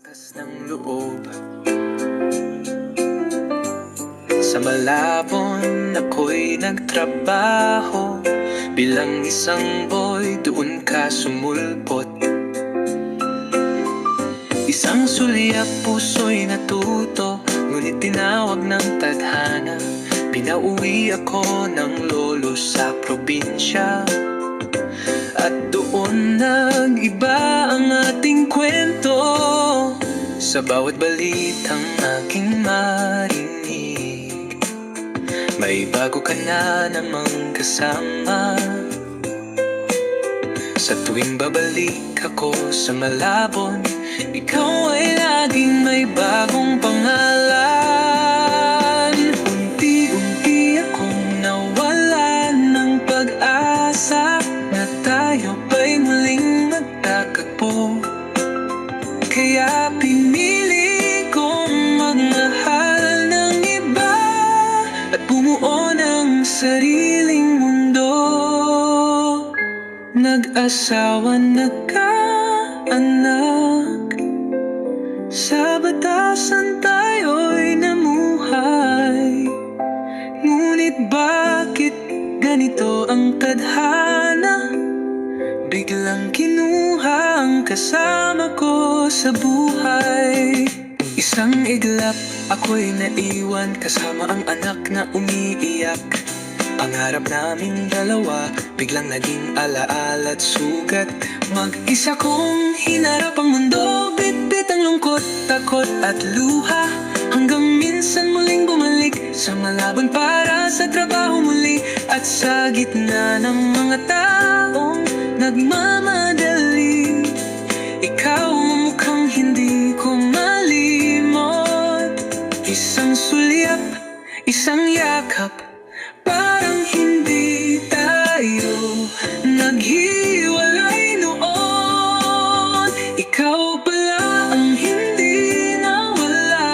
Lakas ng loob. Sa Malabon ako'y nagtrabaho bilang isang boy, doon ka sumulpot. Isang sulyap puso'y natuto, ngunit tinawag ng tadhana. Pinauwi ako ng lolo sa probinsya, at doon nag-iba ang ating kwento. Sa bawat balitang aking marinig, may bago ka na namang kasama. Sa tuwing babalik ako sa Malabon, ikaw ay laging may bagong pangalan. Unti-unti akong nawalan ng pag-asa na tayo ba'y muling magtatagpo. Kaya pinili kong magmahal ng iba at bumuo ng sariling mundo. Nag-asawa, nagkaanak, sa batasan tayo'y namuhay. Ngunit bakit ganito ang tadhana? Biglang kinuha ang kasama ko sa buhay. Isang iglap, ako'y naiwan kasama ang anak na umiiyak. Pangarap naming dalawa, biglang naging alaala at sugat. Mag-isa kong hinarap ang mundo, bit-bit ang lungkot, takot at luha. Hanggang minsan muling bumalik sa Malabon para sa trabaho muli. At sa gitna ng mga taong nagmamadali, ikaw mukhang hindi ko malimot. Isang sulyap, isang yakap, parang hindi tayo naghiwalay noon. Ikaw pala ang hindi nawala,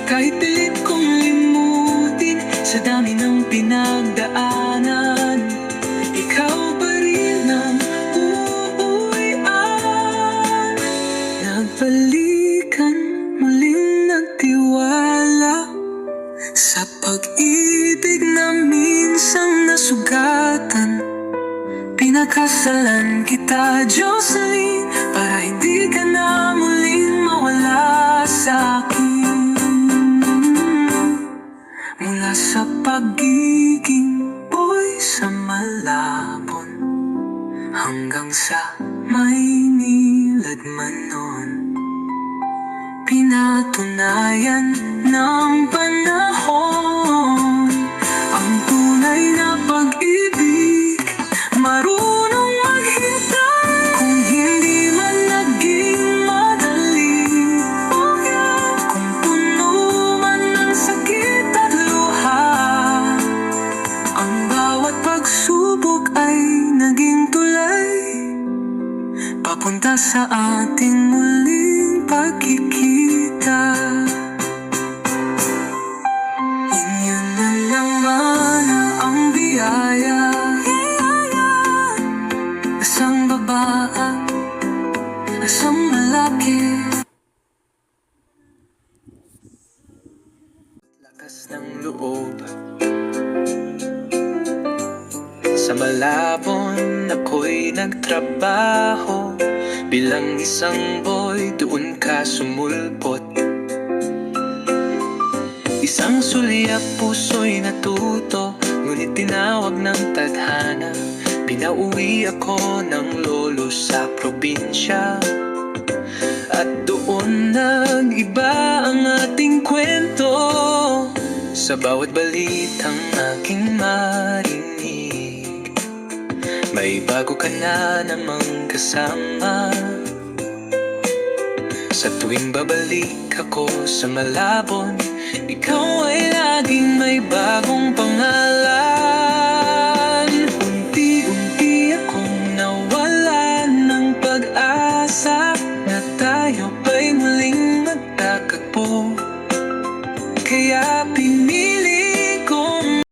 kahit pilit kong limutin sa dami ng pinagdaanan. Ikaw pa rin ang uuwian. Nagbalikan, muling nagtiwala sa pag-ibig na minsang nasugatan. Pinakasalan kita, Jocelyn, para hindi ka na muling mawala sa akin. Mula sa pagiging boy sa Malabon hanggang sa Maynilad man nun, pinatunayan ng panahon ang tunay na pag-ibig. Marunong maghintay kung hindi man naging madali. Kung puno man ng sakit at luha, ang bawat pagsubok ay naging tulay papunta sa ating muling pagkikita. Inyo na naman ang biyaya, isang babae, isang lalaki. Lakas ng loob. Sa Malabon ako'y nagtrabaho bilang isang boy, doon ka sumulpot. Isang sulyap puso'y natuto, ngunit tinawag ng tadhana. Pinauwi ako ng lolo sa probinsya, at doon nag-iba ang ating kwento. Sa bawat balitang aking marinig, may bago ka na namang kasama. Sa tuwing babalik ako sa Malabon, ikaw ay laging may bagong pangalan.